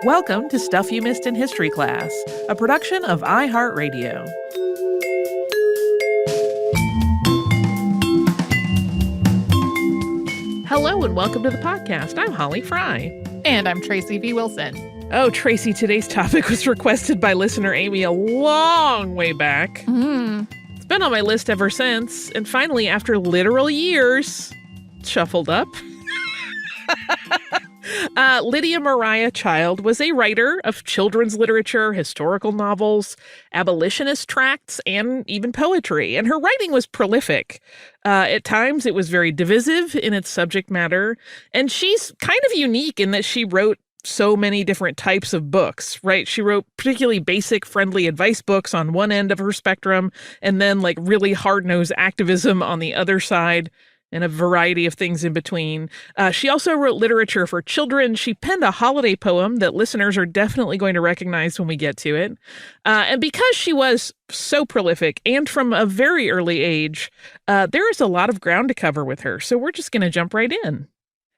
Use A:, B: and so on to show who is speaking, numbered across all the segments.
A: Welcome to Stuff You Missed in History Class, a production of iHeartRadio. Hello and welcome to the podcast. I'm Holly Fry.
B: And I'm Tracy V. Wilson.
A: Oh, Tracy, today's topic was requested by listener Amy a long way back. It's been on my list ever since, and finally, after literal years, shuffled up. Lydia Maria Child was a writer of children's literature, historical novels, abolitionist tracts, and even poetry. And her writing was prolific. At times, it was very divisive in its subject matter. And she's kind of unique in that she wrote so many different types of books, right? She wrote particularly basic, friendly advice books on one end of her spectrum, and then like really hard-nosed activism on the other side, and a variety of things in between. She also wrote literature for children. She penned a holiday poem that listeners are definitely going to recognize when we get to it. And because she was so prolific and from a very early age, there is a lot of ground to cover with her. So we're just going to jump right in.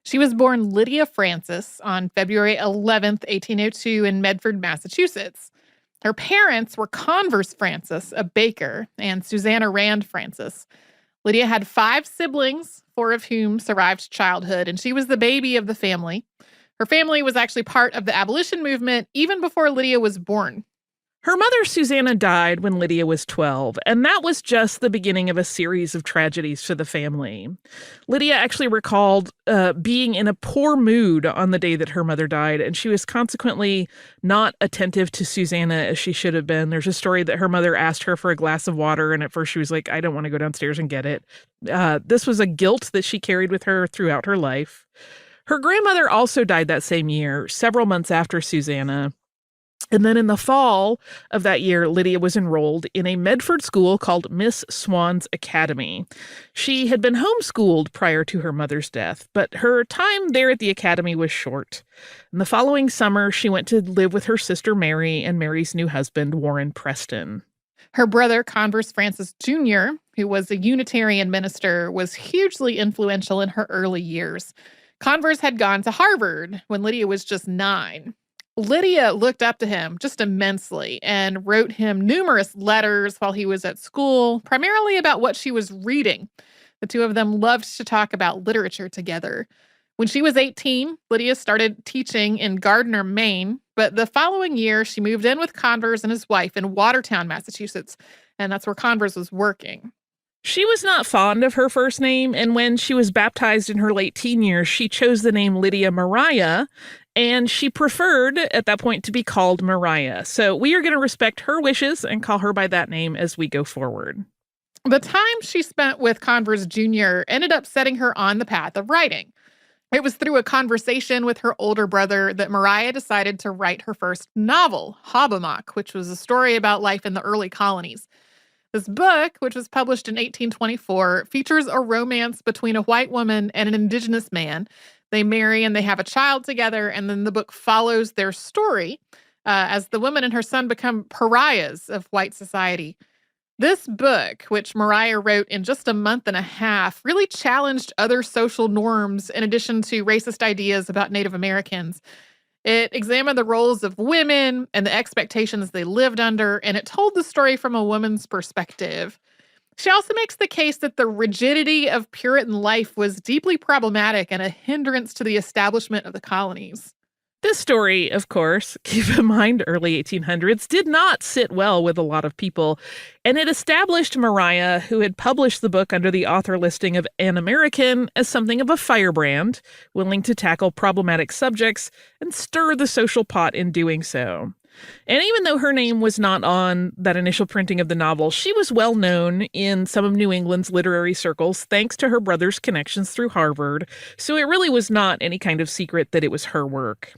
B: She was born Lydia Frances on February 11th, 1802 in Medford, Massachusetts. Her parents were Converse Frances, a baker, and Susanna Rand Frances. Lydia had 5 siblings, 4 of whom survived childhood, and she was the baby of the family. Her family was actually part of the abolition movement even before Lydia was born.
A: Her mother, Susanna, died when Lydia was 12, and that was just the beginning of a series of tragedies for the family. Lydia actually recalled being in a poor mood on the day that her mother died, and she was consequently not attentive to Susanna as she should have been. There's a story that her mother asked her for a glass of water, and at first she was like, I don't want to go downstairs and get it. This was a guilt that she carried with her throughout her life. Her grandmother also died that same year, several months after Susanna. And then in the fall of that year, Lydia was enrolled in a Medford school called Miss Swan's Academy. She had been homeschooled prior to her mother's death, but her time there at the academy was short. And the following summer, she went to live with her sister Mary and Mary's new husband, Warren Preston.
B: Her brother, Converse Frances Jr., who was a Unitarian minister, was hugely influential in her early years. Converse had gone to Harvard when Lydia was just 9. Lydia looked up to him just immensely and wrote him numerous letters while he was at school, primarily about what she was reading. The two of them loved to talk about literature together. When she was 18, Lydia started teaching in Gardner, Maine, but the following year she moved in with Converse and his wife in Watertown, Massachusetts, and that's where Converse was working.
A: She was not fond of her first name, and when she was baptized in her late teen years, she chose the name Lydia Maria, and she preferred at that point to be called Mariah. So we are going to respect her wishes and call her by that name as we go forward.
B: The time she spent with Converse Jr. ended up setting her on the path of writing. It was through a conversation with her older brother that Mariah decided to write her first novel, Hobbamock, which was a story about life in the early colonies. This book, which was published in 1824, features a romance between a white woman and an indigenous man. They marry and they have a child together, and then the book follows their story as the woman and her son become pariahs of white society. This book, which Mariah wrote in just a month and a half, really challenged other social norms in addition to racist ideas about Native Americans. It examined the roles of women and the expectations they lived under, and it told the story from a woman's perspective. She also makes the case that the rigidity of Puritan life was deeply problematic and a hindrance to the establishment of the colonies.
A: This story, of course, keep in mind early 1800s, did not sit well with a lot of people, and it established Mariah, who had published the book under the author listing of An American, as something of a firebrand, willing to tackle problematic subjects and stir the social pot in doing so. And even though her name was not on that initial printing of the novel, she was well known in some of New England's literary circles thanks to her brother's connections through Harvard, so it really was not any kind of secret that it was her work.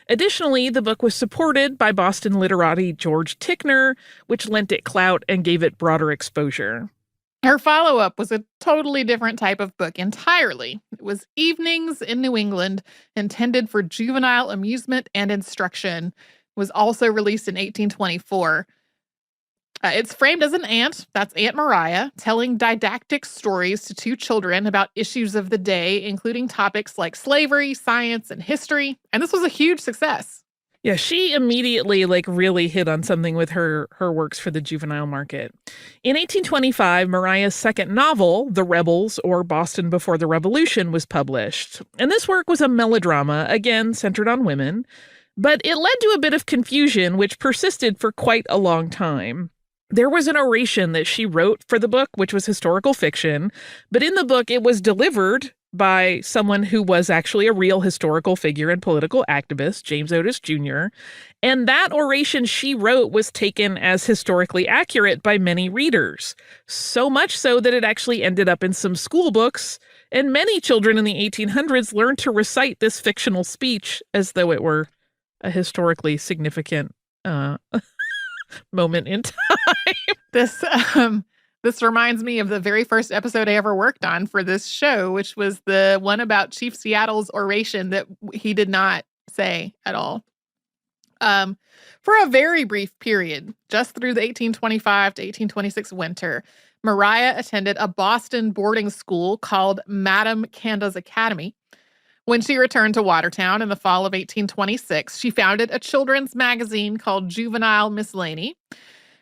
A: Additionally, the book was supported by Boston literati George Ticknor, which lent it clout and gave it broader exposure.
B: Her follow-up was a totally different type of book entirely. It was Evenings in New England, intended for juvenile amusement and instruction. Was also released in 1824. It's framed as an aunt, that's Aunt Mariah, telling didactic stories to 2 children about issues of the day, including topics like slavery, science, and history. And this was a huge success.
A: Yeah, she immediately really hit on something with her works for the juvenile market. In 1825, Mariah's second novel, The Rebels or Boston Before the Revolution, was published. And this work was a melodrama, again centered on women, but it led to a bit of confusion which persisted for quite a long time. There was an oration that she wrote for the book, which was historical fiction, but in the book it was delivered by someone who was actually a real historical figure and political activist, James Otis Jr. And that oration she wrote was taken as historically accurate by many readers. So much so that it actually ended up in some school books, and many children in the 1800s learned to recite this fictional speech as though it were a historically significant moment in time.
B: This reminds me of the very first episode I ever worked on for this show, which was the one about Chief Seattle's oration that he did not say at all. For a very brief period, just through the 1825 to 1826 winter, Mariah attended a Boston boarding school called Madame Canda's Academy. When she returned to Watertown in the fall of 1826, she founded a children's magazine called Juvenile Miscellany.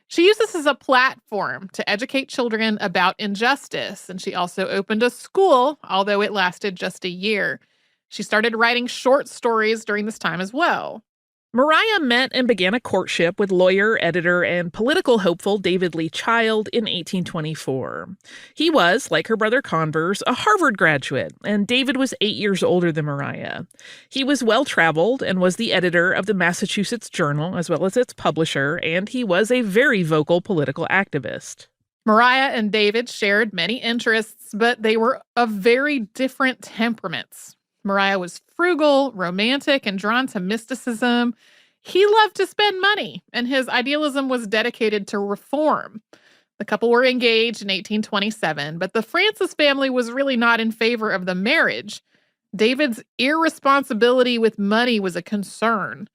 B: She used this as a platform to educate children about injustice, and she also opened a school, although it lasted just a year. She started writing short stories during this time as well.
A: Mariah met and began a courtship with lawyer, editor, and political hopeful David Lee Child in 1824. He was, like her brother Converse, a Harvard graduate, and David was 8 years older than Mariah. He was well-traveled and was the editor of the Massachusetts Journal, as well as its publisher, and he was a very vocal political activist.
B: Mariah and David shared many interests, but they were of very different temperaments. Mariah was frugal, romantic, and drawn to mysticism. He loved to spend money, and his idealism was dedicated to reform. The couple were engaged in 1827, but the Francis family was really not in favor of the marriage. David's irresponsibility with money was a concern.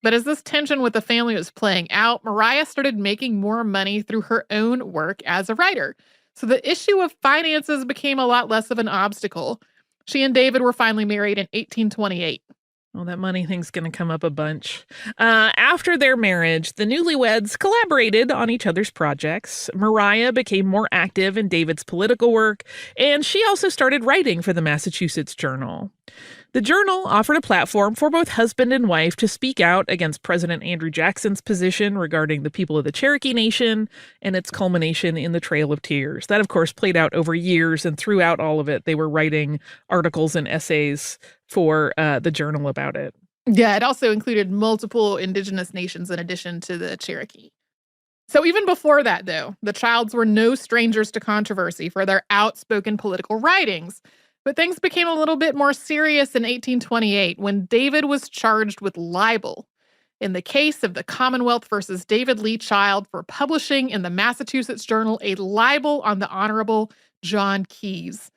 B: But as this tension with the family was playing out, Mariah started making more money through her own work as a writer. So the issue of finances became a lot less of an obstacle. She and David were finally married in 1828.
A: Well, that money thing's going to come up a bunch. After their marriage, the newlyweds collaborated on each other's projects. Mariah became more active in David's political work, and she also started writing for the Massachusetts Journal. The Journal offered a platform for both husband and wife to speak out against President Andrew Jackson's position regarding the people of the Cherokee Nation and its culmination in the Trail of Tears. That, of course, played out over years, and throughout all of it, they were writing articles and essays for the Journal about it.
B: Yeah, it also included multiple indigenous nations in addition to the Cherokee. So even before that, though, the Childs were no strangers to controversy for their outspoken political writings. But things became a little bit more serious in 1828 when David was charged with libel in the case of the Commonwealth versus David Lee Child for publishing in the Massachusetts Journal a libel on the Honorable John Keyes.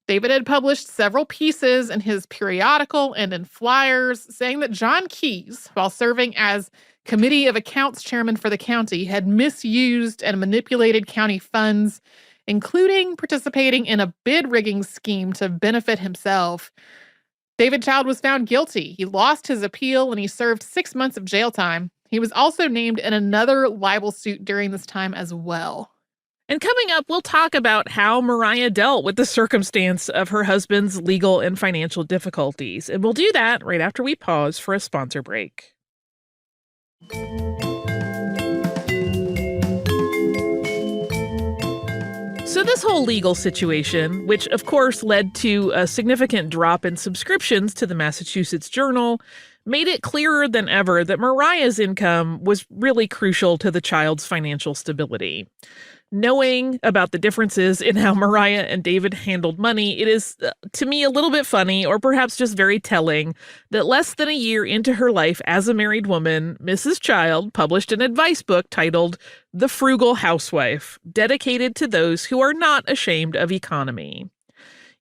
B: David had published several pieces in his periodical and in flyers saying that John Keyes, while serving as Committee of Accounts chairman for the county, had misused and manipulated county funds, including participating in a bid rigging scheme to benefit himself. David Child was found guilty. He lost his appeal and he served 6 months of jail time. He was also named in another libel suit during this time as well.
A: And coming up, we'll talk about how Mariah dealt with the circumstance of her husband's legal and financial difficulties. And we'll do that right after we pause for a sponsor break. So this whole legal situation, which of course led to a significant drop in subscriptions to the Massachusetts Journal, made it clearer than ever that Mariah's income was really crucial to the Child's financial stability. Knowing about the differences in how Mariah and David handled money, it is, to me, a little bit funny, or perhaps just very telling, that less than a year into her life as a married woman, Mrs. Child published an advice book titled The Frugal Housewife, dedicated to those who are not ashamed of economy.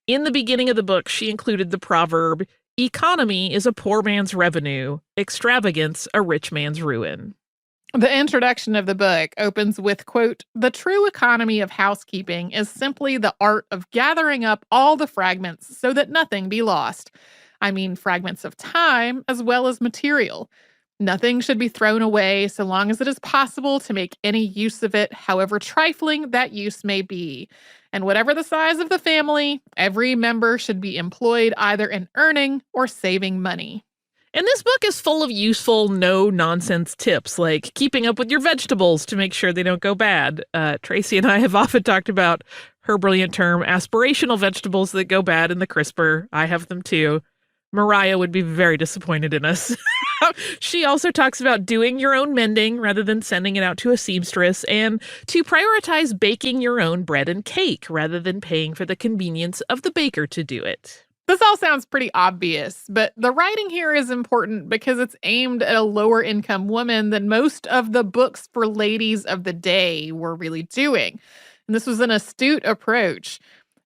A: In the beginning of the book, she included the proverb, "Economy is a poor man's revenue, extravagance a rich man's ruin."
B: The introduction of the book opens with, quote, "The true economy of housekeeping is simply the art of gathering up all the fragments so that nothing be lost. I mean fragments of time as well as material. Nothing should be thrown away so long as it is possible to make any use of it, however trifling that use may be. And whatever the size of the family, every member should be employed either in earning or saving money.
A: And this book is full of useful, no-nonsense tips, like keeping up with your vegetables to make sure they don't go bad. Tracy and I have often talked about her brilliant term, aspirational vegetables that go bad in the crisper. I have them too. Mariah would be very disappointed in us. She also talks about doing your own mending rather than sending it out to a seamstress, and to prioritize baking your own bread and cake rather than paying for the convenience of the baker to do it.
B: This all sounds pretty obvious, but the writing here is important because it's aimed at a lower income woman than most of the books for ladies of the day were really doing. And this was an astute approach.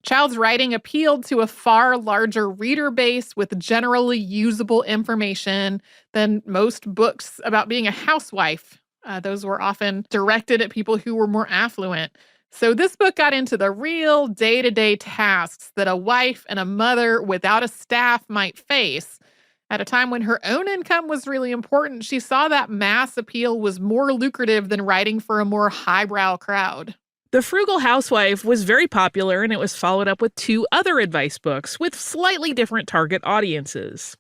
B: Child's writing appealed to a far larger reader base with generally usable information than most books about being a housewife. Those were often directed at people who were more affluent. So this book got into the real day-to-day tasks that a wife and a mother without a staff might face. At a time when her own income was really important, she saw that mass appeal was more lucrative than writing for a more highbrow crowd.
A: The Frugal Housewife was very popular, and it was followed up with 2 other advice books with slightly different target audiences.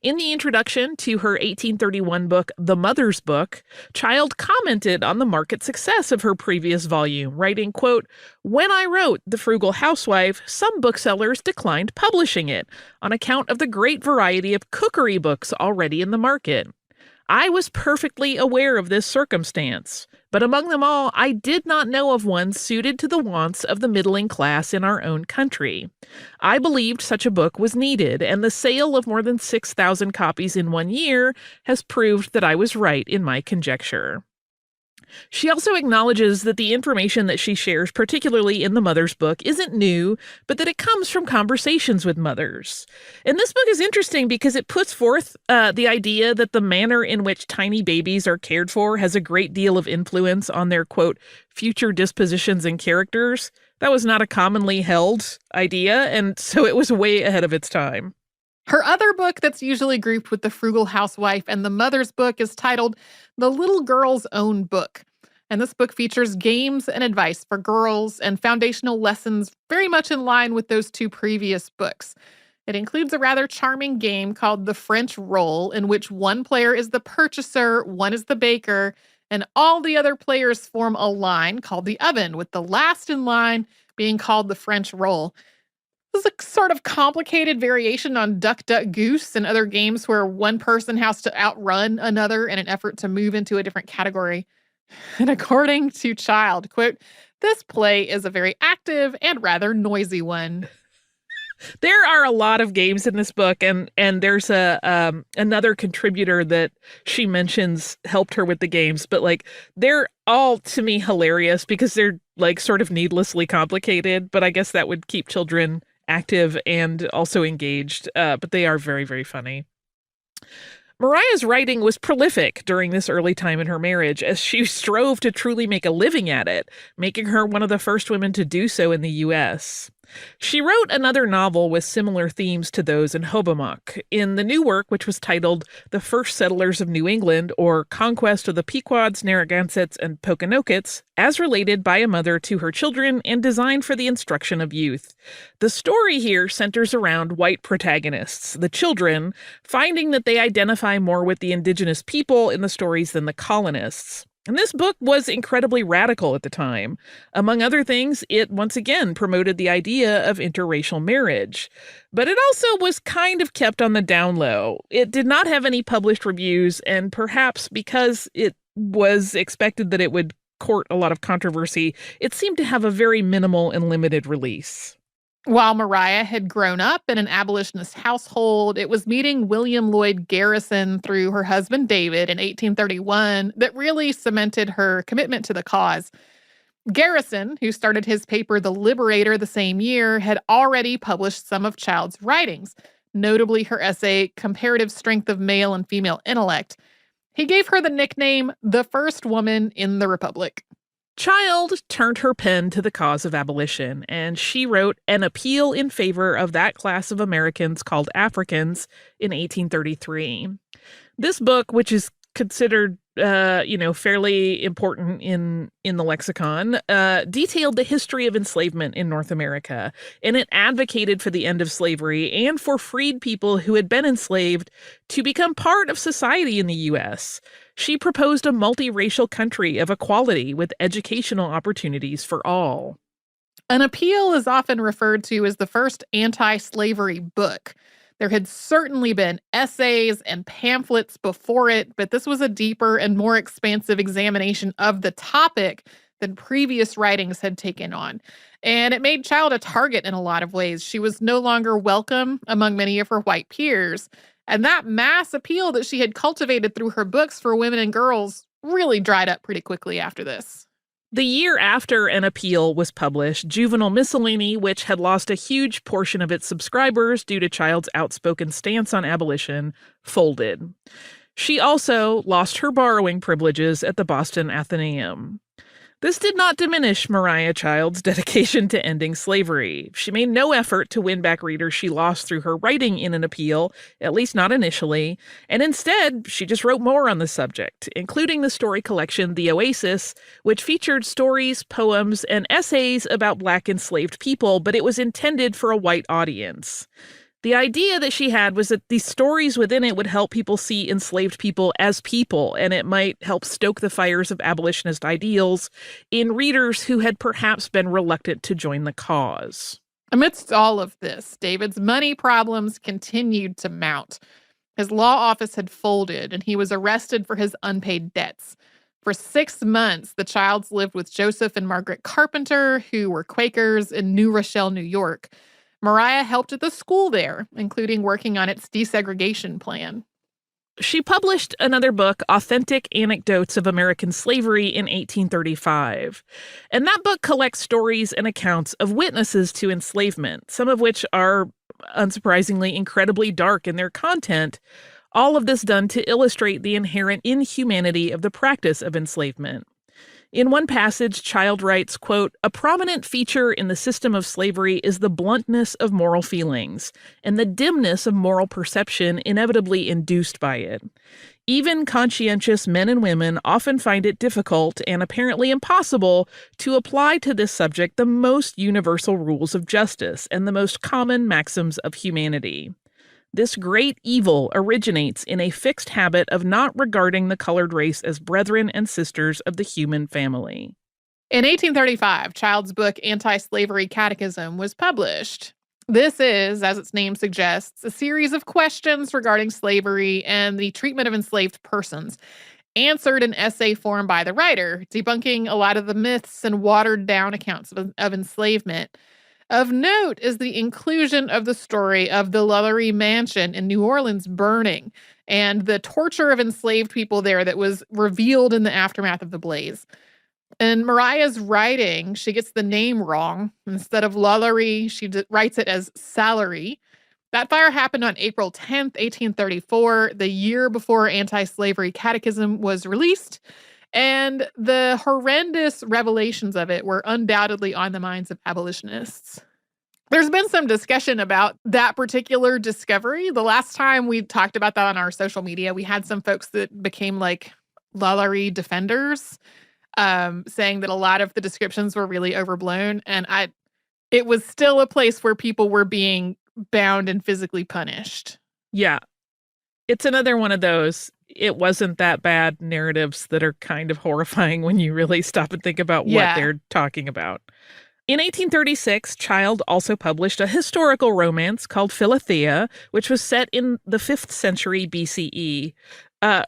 A: In the introduction to her 1831 book, The Mother's Book, Child commented on the market success of her previous volume, writing, quote, "When I wrote The Frugal Housewife, some booksellers declined publishing it on account of the great variety of cookery books already in the market. I was perfectly aware of this circumstance, but among them all, I did not know of one suited to the wants of the middling class in our own country. I believed such a book was needed, and the sale of more than 6,000 copies in 1 year has proved that I was right in my conjecture." She also acknowledges that the information that she shares, particularly in the Mother's Book, isn't new, but that it comes from conversations with mothers. And this book is interesting because it puts forth the idea that the manner in which tiny babies are cared for has a great deal of influence on their, quote, future dispositions and characters. That was not a commonly held idea, and so it was way ahead of its time.
B: Her other book that's usually grouped with The Frugal Housewife and The Mother's Book is titled The Little Girl's Own Book. And this book features games and advice for girls and foundational lessons very much in line with those 2 previous books. It includes a rather charming game called the French Roll, in which one player is the purchaser, one is the baker, and all the other players form a line called the oven, with the last in line being called the French Roll. This is a sort of complicated variation on Duck, Duck, Goose and other games where one person has to outrun another in an effort to move into a different category. And according to Child, quote, "This play is a very active and rather noisy one."
A: There are a lot of games in this book, and there's another contributor that she mentions helped her with the games, but like they're all to me hilarious because they're like sort of needlessly complicated, but I guess that would keep children active and also engaged, but they are very, very funny. Mariah's writing was prolific during this early time in her marriage as she strove to truly make a living at it, making her one of the first women to do so in the U.S. She wrote another novel with similar themes to those in Hobomok. In the new work, which was titled The First Settlers of New England, or Conquest of the Pequods, Narragansetts, and Pokanokets, as related by a mother to her children and designed for the instruction of youth. The story here centers around white protagonists, the children, finding that they identify more with the indigenous people in the stories than the colonists. And this book was incredibly radical at the time. Among other things, it once again promoted the idea of interracial marriage. But it also was kind of kept on the down low. It did not have any published reviews, and perhaps because it was expected that it would court a lot of controversy, it seemed to have a very minimal and limited release.
B: While Mariah had grown up in an abolitionist household, it was meeting William Lloyd Garrison through her husband David in 1831 that really cemented her commitment to the cause. Garrison, who started his paper The Liberator the same year, had already published some of Child's writings, notably her essay Comparative Strength of Male and Female Intellect. He gave her the nickname the first woman in the Republic.
A: Child turned her pen to the cause of abolition, and she wrote An Appeal in Favor of That Class of Americans Called Africans in 1833. This book, which is considered fairly important in the lexicon, detailed the history of enslavement in North America, and it advocated for the end of slavery and for freed people who had been enslaved to become part of society in the U.S. She proposed a multiracial country of equality with educational opportunities for all.
B: An appeal is often referred to as the first anti-slavery book. There had certainly been essays and pamphlets before it, but this was a deeper and more expansive examination of the topic than previous writings had taken on. And it made Child a target in a lot of ways. She was no longer welcome among many of her white peers. And that mass appeal that she had cultivated through her books for women and girls really dried up pretty quickly after this.
A: The year after an appeal was published, Juvenile Miscellany, which had lost a huge portion of its subscribers due to Child's outspoken stance on abolition, folded. She also lost her borrowing privileges at the Boston Athenaeum. This did not diminish Maria Child's dedication to ending slavery. She made no effort to win back readers she lost through her writing in an appeal, at least not initially, and instead, she just wrote more on the subject, including the story collection The Oasis, which featured stories, poems, and essays about Black enslaved people, but it was intended for a white audience. The idea that she had was that these stories within it would help people see enslaved people as people, and it might help stoke the fires of abolitionist ideals in readers who had perhaps been reluctant to join the cause.
B: Amidst all of this, David's money problems continued to mount. His law office had folded, and he was arrested for his unpaid debts. For 6 months, the Childs lived with Joseph and Margaret Carpenter, who were Quakers in New Rochelle, New York. Maria helped at the school there, including working on its desegregation plan.
A: She published another book, Authentic Anecdotes of American Slavery, in 1835. And that book collects stories and accounts of witnesses to enslavement, some of which are, unsurprisingly, incredibly dark in their content. All of this done to illustrate the inherent inhumanity of the practice of enslavement. In one passage, Child writes, quote, "A prominent feature in the system of slavery is the bluntness of moral feelings and the dimness of moral perception inevitably induced by it. Even conscientious men and women often find it difficult and apparently impossible to apply to this subject the most universal rules of justice and the most common maxims of humanity. This great evil originates in a fixed habit of not regarding the colored race as brethren and sisters of the human family."
B: In 1835, Child's book Anti-Slavery Catechism was published. This is, as its name suggests, a series of questions regarding slavery and the treatment of enslaved persons, answered in essay form by the writer, debunking a lot of the myths and watered-down accounts of enslavement. Of note is the inclusion of the story of the Lullery Mansion in New Orleans burning and the torture of enslaved people there that was revealed in the aftermath of the blaze. In Maria's writing, she gets the name wrong. Instead of Lullery, she writes it as Salary. That fire happened on April 10th, 1834, the year before Anti-Slavery Catechism was released. And the horrendous revelations of it were undoubtedly on the minds of abolitionists. There's been some discussion about that particular discovery. The last time we talked about that on our social media, we had some folks that became like Lullery defenders, saying that a lot of the descriptions were really overblown. And it was still a place where people were being bound and physically punished.
A: Yeah. It's another one of those it wasn't that bad narratives that are kind of horrifying when you really stop and think about what they're talking about. In 1836, Child also published a historical romance called Philothea, which was set in the 5th century BCE.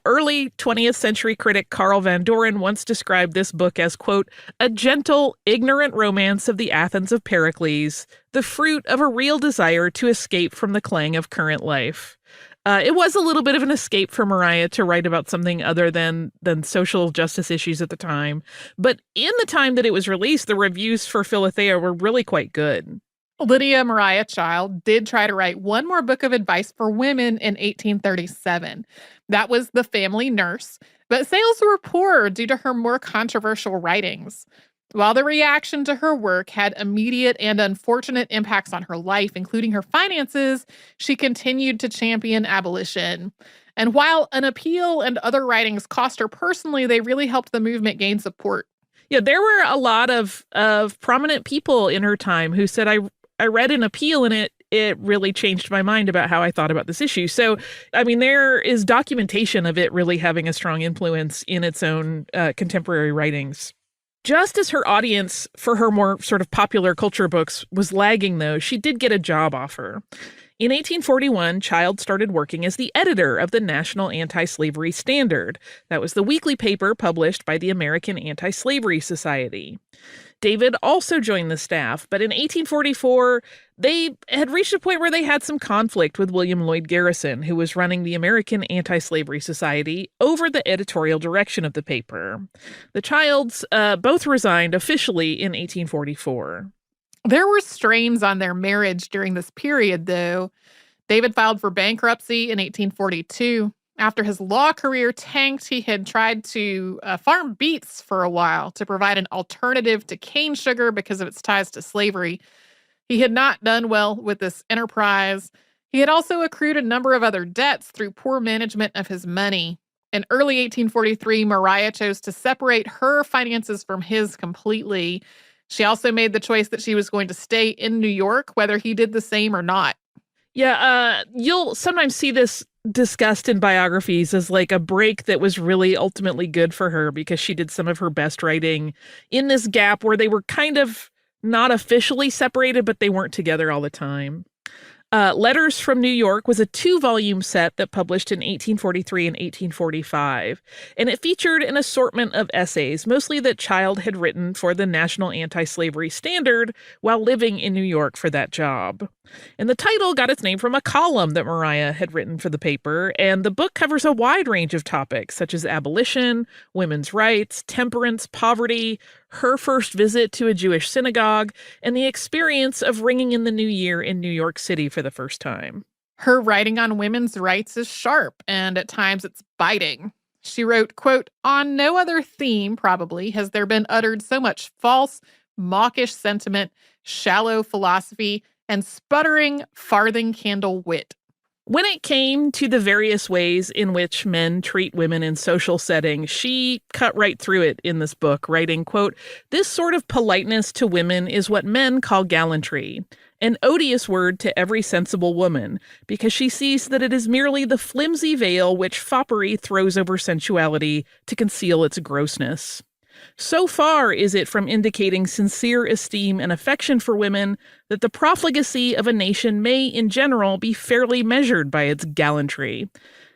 A: Early 20th century critic Carl Van Doren once described this book as, quote, "a gentle, ignorant romance of the Athens of Pericles, the fruit of a real desire to escape from the clang of current life." It was a little bit of an escape for Maria to write about something other than social justice issues at the time. But in the time that it was released, the reviews for Philothea were really quite good.
B: Lydia Maria Child did try to write one more book of advice for women in 1837. That was The Family Nurse, but sales were poor due to her more controversial writings. While the reaction to her work had immediate and unfortunate impacts on her life, including her finances, she continued to champion abolition. And while an appeal and other writings cost her personally, they really helped the movement gain support.
A: Yeah, there were a lot of prominent people in her time who said, I read an appeal and it really changed my mind about how I thought about this issue. So, I mean, there is documentation of it really having a strong influence in its own contemporary writings. Just as her audience for her more sort of popular culture books was lagging, though, she did get a job offer. In 1841, Child started working as the editor of the National Anti-Slavery Standard. That was the weekly paper published by the American Anti-Slavery Society. David also joined the staff, but in 1844, they had reached a point where they had some conflict with William Lloyd Garrison, who was running the American Anti-Slavery Society, over the editorial direction of the paper. The Childs both resigned officially in 1844.
B: There were strains on their marriage during this period, though. David filed for bankruptcy in 1842. After his law career tanked, he had tried to farm beets for a while to provide an alternative to cane sugar because of its ties to slavery. He had not done well with this enterprise. He had also accrued a number of other debts through poor management of his money. In early 1843, Maria chose to separate her finances from his completely. She also made the choice that she was going to stay in New York, whether he did the same or not.
A: Yeah, you'll sometimes see this discussed in biographies as like a break that was really ultimately good for her because she did some of her best writing in this gap where they were kind of not officially separated, but they weren't together all the time. Letters from New York was a 2-volume set that published in 1843 and 1845, and it featured an assortment of essays, mostly that Child had written for the National Anti-Slavery Standard while living in New York for that job. And the title got its name from a column that Maria had written for the paper, and the book covers a wide range of topics such as abolition, women's rights, temperance, poverty, her first visit to a Jewish synagogue, and the experience of ringing in the new year in New York City for the first time.
B: Her writing on women's rights is sharp, and at times it's biting. She wrote, quote, "On no other theme, probably, has there been uttered so much false, mawkish sentiment, shallow philosophy, and sputtering farthing candle wit."
A: When it came to the various ways in which men treat women in social settings, she cut right through it in this book, writing, quote, "This sort of politeness to women is what men call gallantry, an odious word to every sensible woman, because she sees that it is merely the flimsy veil which foppery throws over sensuality to conceal its grossness. So far is it from indicating sincere esteem and affection for women that the profligacy of a nation may, in general, be fairly measured by its gallantry.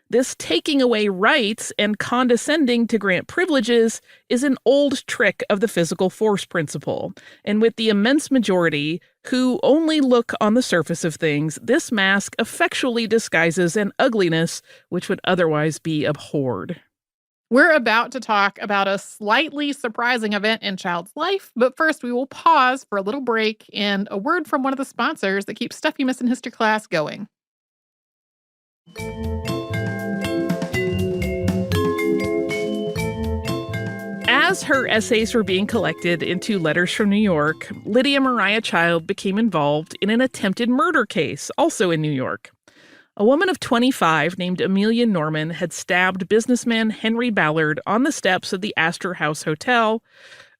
A: This taking away rights and condescending to grant privileges is an old trick of the physical force principle, and with the immense majority, who only look on the surface of things, this mask effectually disguises an ugliness which would otherwise be abhorred."
B: We're about to talk about a slightly surprising event in Child's life, but first we will pause for a little break and a word from one of the sponsors that keeps Stuff You Missed in History Class going.
A: As her essays were being collected into Letters from New York, Lydia Maria Child became involved in an attempted murder case, also in New York. A woman of 25 named Amelia Norman had stabbed businessman Henry Ballard on the steps of the Astor House Hotel,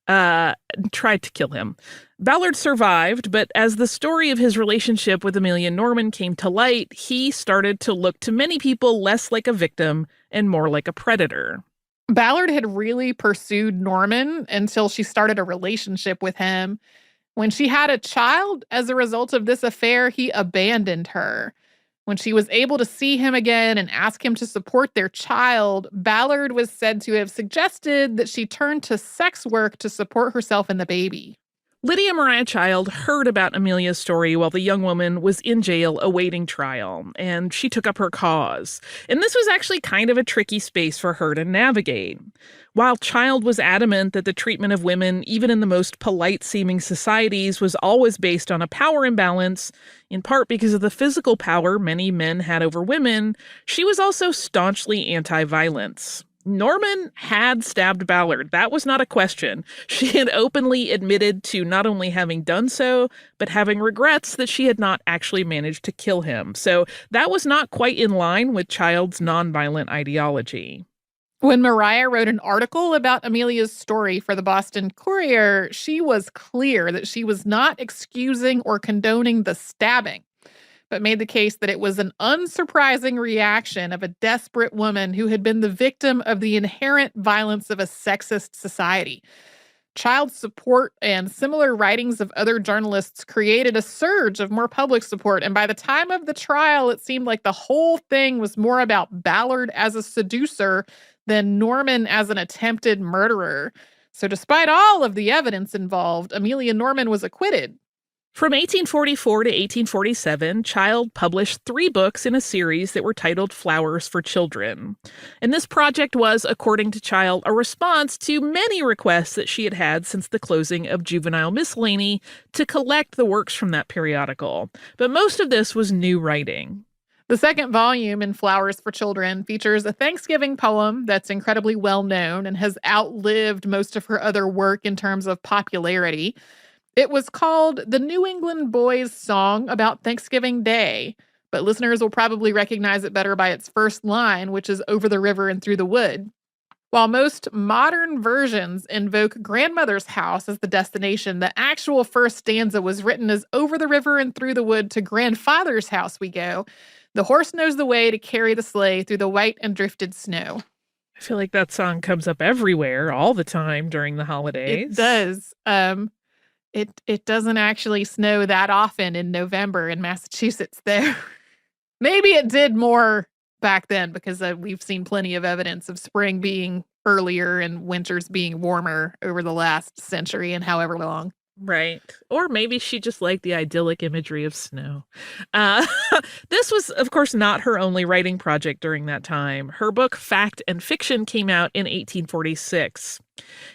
A: tried to kill him. Ballard survived, but as the story of his relationship with Amelia Norman came to light, he started to look to many people less like a victim and more like a predator.
B: Ballard had really pursued Norman until she started a relationship with him. When she had a child as a result of this affair, he abandoned her. When she was able to see him again and ask him to support their child, Ballard was said to have suggested that she turn to sex work to support herself and the baby.
A: Lydia Maria Child heard about Amelia's story while the young woman was in jail awaiting trial, and she took up her cause. And this was actually kind of a tricky space for her to navigate. While Child was adamant that the treatment of women, even in the most polite-seeming societies, was always based on a power imbalance, in part because of the physical power many men had over women, she was also staunchly anti-violence. Norman had stabbed Ballard. That was not a question. She had openly admitted to not only having done so, but having regrets that she had not actually managed to kill him. So that was not quite in line with Child's nonviolent ideology.
B: When Maria wrote an article about Amelia's story for the Boston Courier, she was clear that she was not excusing or condoning the stabbing, but made the case that it was an unsurprising reaction of a desperate woman who had been the victim of the inherent violence of a sexist society. Child support and similar writings of other journalists created a surge of more public support, and by the time of the trial, it seemed like the whole thing was more about Ballard as a seducer than Norman as an attempted murderer. So despite all of the evidence involved, Amelia Norman was acquitted.
A: From 1844 to 1847, Child published 3 books in a series that were titled Flowers for Children. And this project was, according to Child, a response to many requests that she had had since the closing of Juvenile Miscellany to collect the works from that periodical. But most of this was new writing.
B: The second volume in Flowers for Children features a Thanksgiving poem that's incredibly well known and has outlived most of her other work in terms of popularity. It was called The New England Boy's Song About Thanksgiving Day, but listeners will probably recognize it better by its first line, which is over the river and through the wood. While most modern versions invoke grandmother's house as the destination, the actual first stanza was written as over the river and through the wood to grandfather's house we go. The horse knows the way to carry the sleigh through the white and drifted snow.
A: I feel like that song comes up everywhere all the time during the holidays.
B: It does. It doesn't actually snow that often in November in Massachusetts, though. Maybe it did more back then because we've seen plenty of evidence of spring being earlier and winters being warmer over the last century and however long.
A: Right. Or maybe she just liked the idyllic imagery of snow. This was, of course, not her only writing project during that time. Her book, Fact and Fiction, came out in 1846.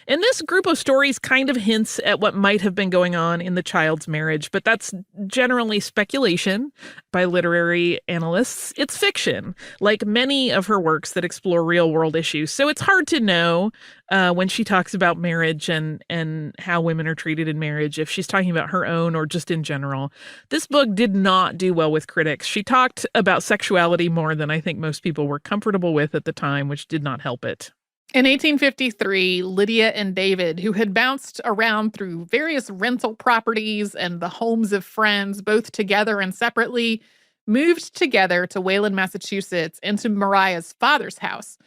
A: And this group of stories kind of hints at what might have been going on in the Child's marriage, but that's generally speculation by literary analysts. It's fiction, like many of her works that explore real-world issues. So it's hard to know when she talks about marriage and how women are treated in marriage, if she's talking about her own or just in general. This book did not do well with critics. She talked about sexuality more than I think most people were comfortable with at the time, which did not help it.
B: In 1853, Lydia and David, who had bounced around through various rental properties and the homes of friends, both together and separately, moved together to Wayland, Massachusetts, into Maria's father's house.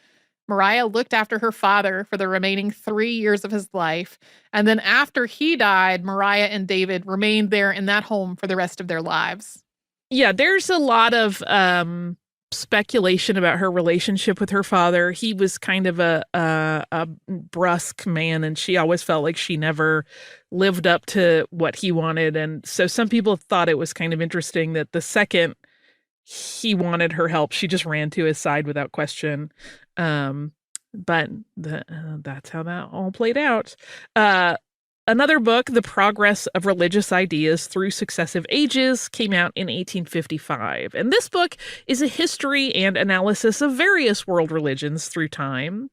B: Maria looked after her father for the remaining 3 years of his life, and then after he died, Maria and David remained there in that home for the rest of their lives.
A: Yeah, there's a lot of speculation about her relationship with her father. He was kind of a brusque man, and she always felt like she never lived up to what he wanted. And so some people thought it was kind of interesting that the second he wanted her help, she just ran to his side without question. But that's how that all played out. Another book, The Progress of Religious Ideas Through Successive Ages, came out in 1855. And this book is a history and analysis of various world religions through time.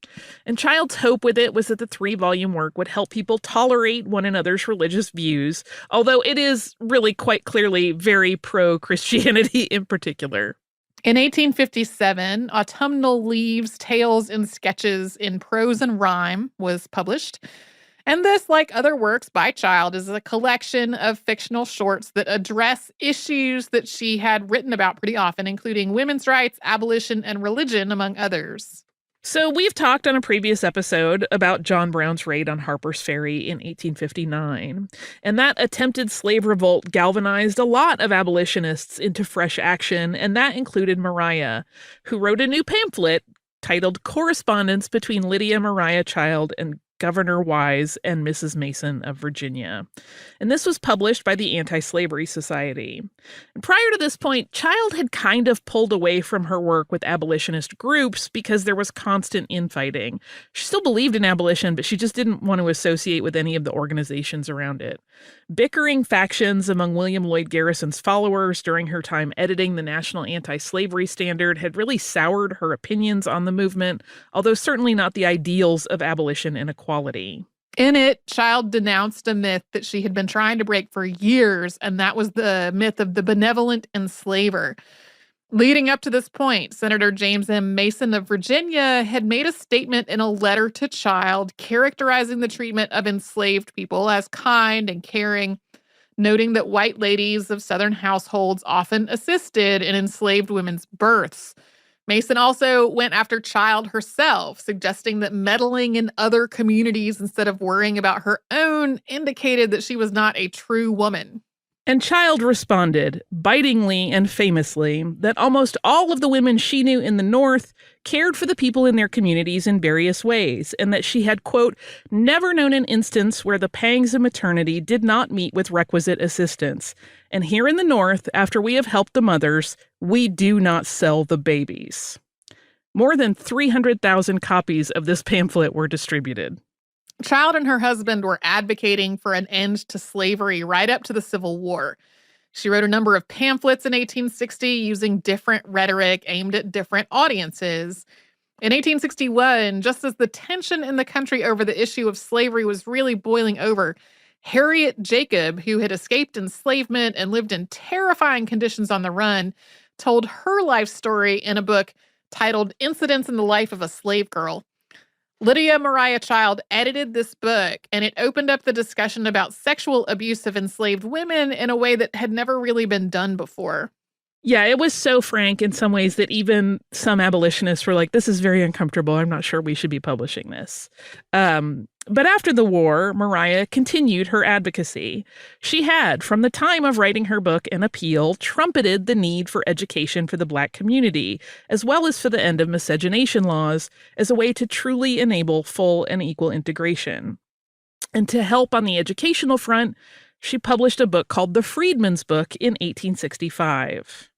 A: And Child's hope with it was that the 3-volume work would help people tolerate one another's religious views, although it is really quite clearly very pro-Christianity in particular.
B: In 1857, Autumnal Leaves, Tales and Sketches in Prose and Rhyme was published. And this, like other works by Child, is a collection of fictional shorts that address issues that she had written about pretty often, including women's rights, abolition, and religion, among others.
A: So we've talked on a previous episode about John Brown's raid on Harper's Ferry in 1859, and that attempted slave revolt galvanized a lot of abolitionists into fresh action, and that included Maria, who wrote a new pamphlet titled Correspondence Between Lydia Maria Child and Governor Wise and Mrs. Mason of Virginia. And this was published by the Anti-Slavery Society. And prior to this point, Child had kind of pulled away from her work with abolitionist groups because there was constant infighting. She still believed in abolition, but she just didn't want to associate with any of the organizations around it. Bickering factions among William Lloyd Garrison's followers during her time editing the National Anti-Slavery Standard had really soured her opinions on the movement, although certainly not the ideals of abolition and equality.
B: In it, Child denounced a myth that she had been trying to break for years, and that was the myth of the benevolent enslaver. Leading up to this point, Senator James M. Mason of Virginia had made a statement in a letter to Child characterizing the treatment of enslaved people as kind and caring, noting that white ladies of Southern households often assisted in enslaved women's births. Mason also went after Child herself, suggesting that meddling in other communities instead of worrying about her own indicated that she was not a true woman.
A: And Child responded, bitingly and famously, that almost all of the women she knew in the North cared for the people in their communities in various ways, and that she had, quote, never known an instance where the pangs of maternity did not meet with requisite assistance. And here in the North, after we have helped the mothers, we do not sell the babies. More than 300,000 copies of this pamphlet were distributed.
B: Child and her husband were advocating for an end to slavery right up to the Civil War. She wrote a number of pamphlets in 1860 using different rhetoric aimed at different audiences. In 1861, just as the tension in the country over the issue of slavery was really boiling over, Harriet Jacob, who had escaped enslavement and lived in terrifying conditions on the run, told her life story in a book titled Incidents in the Life of a Slave Girl. Lydia Maria Child edited this book, and it opened up the discussion about sexual abuse of enslaved women in a way that had never really been done before.
A: Yeah, it was so frank in some ways that even some abolitionists were like, this is very uncomfortable. I'm not sure we should be publishing this. But after the war, Maria continued her advocacy. She had, from the time of writing her book An Appeal, trumpeted the need for education for the Black community, as well as for the end of miscegenation laws, as a way to truly enable full and equal integration. And to help on the educational front, she published a book called The Freedman's Book in 1865.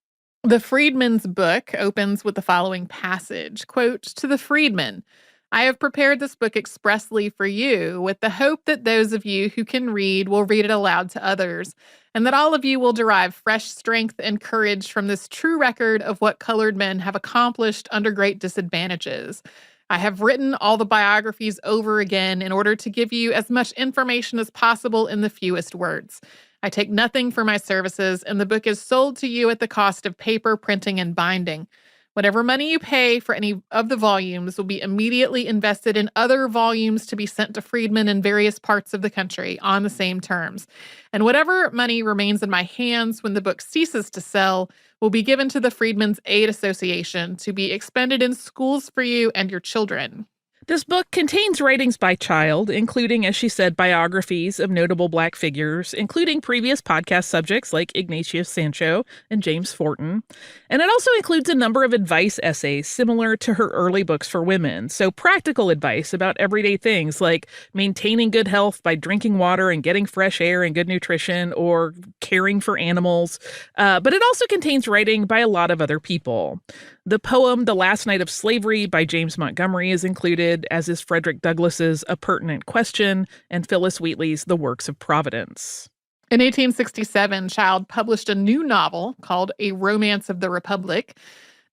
B: The Freedman's Book opens with the following passage, quote, "To the freedman, I have prepared this book expressly for you, with the hope that those of you who can read will read it aloud to others, and that all of you will derive fresh strength and courage from this true record of what colored men have accomplished under great disadvantages. I have written all the biographies over again in order to give you as much information as possible in the fewest words. I take nothing for my services, and the book is sold to you at the cost of paper, printing, and binding. Whatever money you pay for any of the volumes will be immediately invested in other volumes to be sent to freedmen in various parts of the country on the same terms. And whatever money remains in my hands when the book ceases to sell will be given to the Freedmen's Aid Association to be expended in schools for you and your children."
A: This book contains writings by Child, including, as she said, biographies of notable Black figures, including previous podcast subjects like Ignatius Sancho and James Forten. And it also includes a number of advice essays similar to her early books for women. So practical advice about everyday things like maintaining good health by drinking water and getting fresh air and good nutrition, or caring for animals. But it also contains writing by a lot of other people. The poem The Last Night of Slavery by James Montgomery is included, as is Frederick Douglass's A Pertinent Question and Phyllis Wheatley's The Works of Providence.
B: In 1867, Child published a new novel called A Romance of the Republic.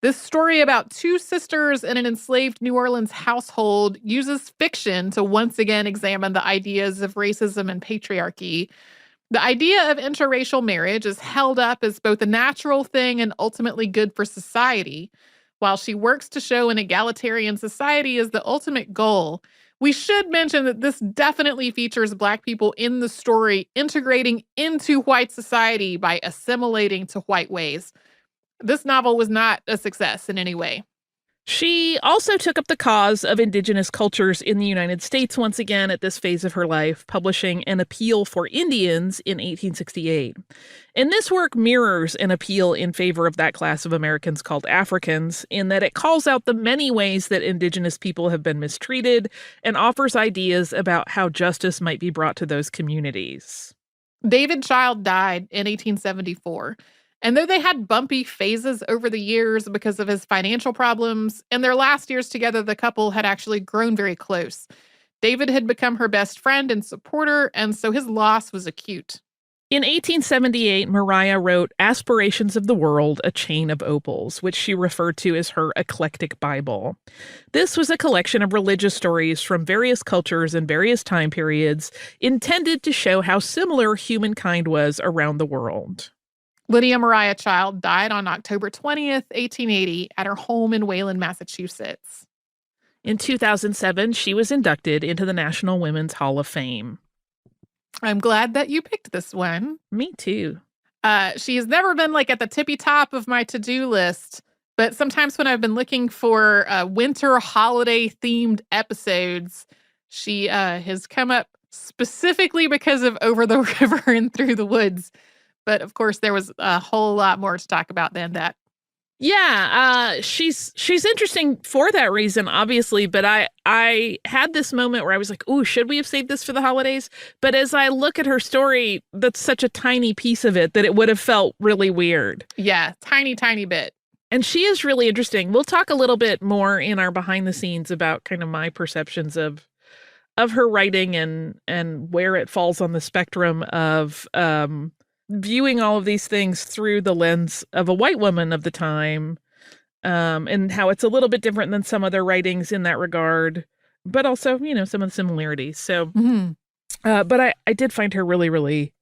B: This story about two sisters in an enslaved New Orleans household uses fiction to once again examine the ideas of racism and patriarchy. The idea of interracial marriage is held up as both a natural thing and ultimately good for society. While she works to show an egalitarian society as the ultimate goal, we should mention that this definitely features Black people in the story integrating into white society by assimilating to white ways. This novel was not a success in any way.
A: She also took up the cause of indigenous cultures in the United States once again at this phase of her life, publishing An Appeal for Indians in 1868. And this work mirrors an appeal in favor of that class of Americans called Africans, in that it calls out the many ways that indigenous people have been mistreated and offers ideas about how justice might be brought to those communities.
B: David Child died in 1874. And though they had bumpy phases over the years because of his financial problems, in their last years together, the couple had actually grown very close. David had become her best friend and supporter, and so his loss was acute.
A: In 1878, Maria wrote Aspirations of the World, A Chain of Opals, which she referred to as her eclectic Bible. This was a collection of religious stories from various cultures and various time periods, intended to show how similar humankind was around the world.
B: Lydia Maria Child died on October 20th, 1880, at her home in Wayland, Massachusetts.
A: In 2007, she was inducted into the National Women's Hall of Fame.
B: I'm glad that you picked this one.
A: Me too.
B: She has never been at the tippy top of my to-do list, but sometimes when I've been looking for winter holiday themed episodes, she has come up specifically because of Over the River and Through the Woods. But of course, there was a whole lot more to talk about than that.
A: Yeah, she's interesting for that reason, obviously. But I had this moment where I was like, "Ooh, should we have saved this for the holidays?" But as I look at her story, that's such a tiny piece of it that it would have felt really weird.
B: Yeah, tiny bit.
A: And she is really interesting. We'll talk a little bit more in our behind the scenes about kind of my perceptions of her writing and where it falls on the spectrum of viewing all of these things through the lens of a white woman of the time, and how it's a little bit different than some other writings in that regard, but also, some of the similarities. So, but I did find her really, really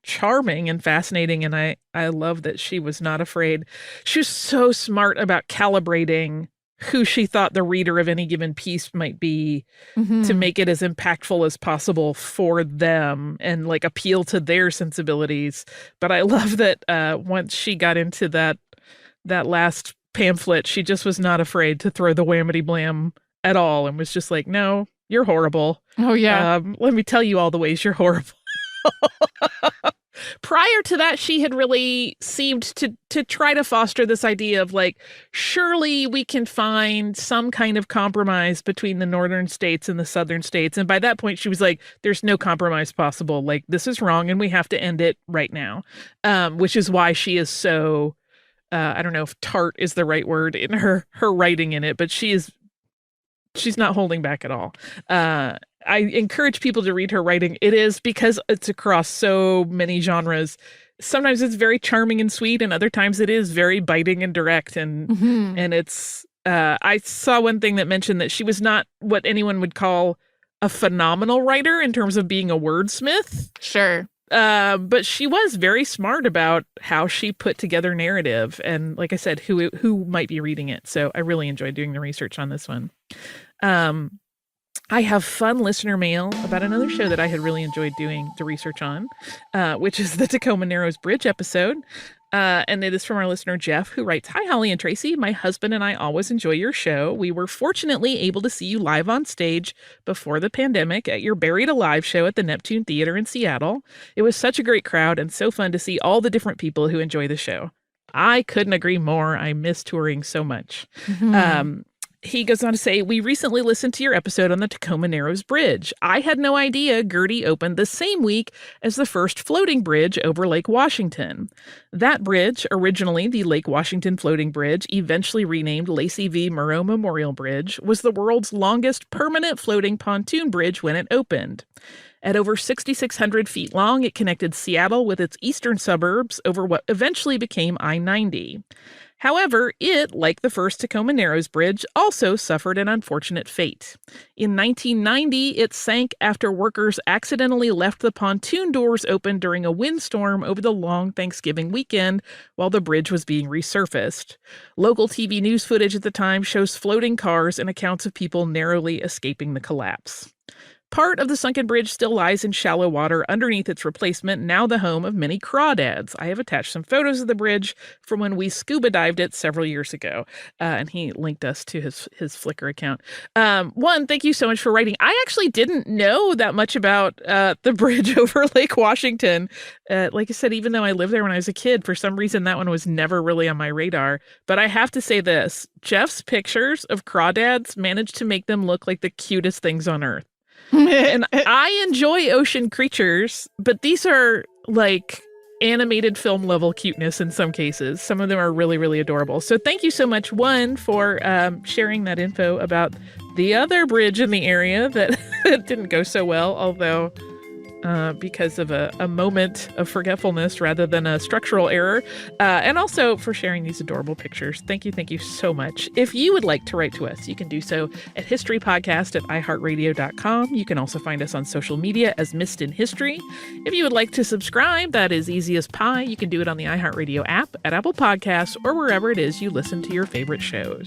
A: charming and fascinating, and I love that she was not afraid. She was so smart about calibrating who she thought the reader of any given piece might be, to make it as impactful as possible for them and appeal to their sensibilities. But I love that once she got into that last pamphlet, she just was not afraid to throw the whammy blam at all and was just like, "No, you're horrible.
B: Oh, yeah.
A: Let me tell you all the ways you're horrible." Prior to that, she had really seemed to try to foster this idea of surely we can find some kind of compromise between the northern states and the southern states. And by that point, she was like, there's no compromise possible. This is wrong and we have to end it right now. Which is why she is so, I don't know if tart is the right word in her writing in it, but she's not holding back at all. I encourage people to read her writing. It is because it's across so many genres. Sometimes it's very charming and sweet, and other times it is very biting and direct. And it's, I saw one thing that mentioned that she was not what anyone would call a phenomenal writer in terms of being a wordsmith.
B: Sure.
A: But she was very smart about how she put together narrative and, like I said, who might be reading it. So I really enjoyed doing the research on this one. I have fun listener mail about another show that I had really enjoyed doing the research on, which is the Tacoma Narrows Bridge episode. And it is from our listener, Jeff, who writes, "Hi, Holly and Tracy. My husband and I always enjoy your show. We were fortunately able to see you live on stage before the pandemic at your Buried Alive show at the Neptune Theater in Seattle. It was such a great crowd and so fun to see all the different people who enjoy the show. I couldn't agree more. I miss touring so much." He goes on to say, "We recently listened to your episode on the Tacoma Narrows Bridge. I had no idea Gertie opened the same week as the first floating bridge over Lake Washington. That bridge, originally the Lake Washington Floating Bridge, eventually renamed Lacey V. Moreau Memorial Bridge, was the world's longest permanent floating pontoon bridge when it opened. At over 6,600 feet long, it connected Seattle with its eastern suburbs over what eventually became I-90. However, it, like the first Tacoma Narrows Bridge, also suffered an unfortunate fate. In 1990, it sank after workers accidentally left the pontoon doors open during a windstorm over the long Thanksgiving weekend while the bridge was being resurfaced. Local TV news footage at the time shows floating cars and accounts of people narrowly escaping the collapse. Part of the sunken bridge still lies in shallow water underneath its replacement, now the home of many crawdads. I have attached some photos of the bridge from when we scuba dived it several years ago. And he linked us to his Flickr account. One, thank you so much for writing. I actually didn't know that much about the bridge over Lake Washington. Like I said, even though I lived there when I was a kid, for some reason that one was never really on my radar. But I have to say this, Jeff's pictures of crawdads managed to make them look like the cutest things on Earth. And I enjoy ocean creatures, but these are like animated film level cuteness in some cases. Some of them are really, really adorable. So thank you so much, one, for sharing that info about the other bridge in the area that didn't go so well, although because of a moment of forgetfulness rather than a structural error, and also for sharing these adorable pictures. Thank you so much. If you would like to write to us, you can do so at historypodcast@iheartradio.com. You can also find us on social media as Missed in History. If you would like to subscribe, that is easy as pie. You can do it on the iHeartRadio app, at Apple Podcasts, or wherever it is you listen to your favorite shows.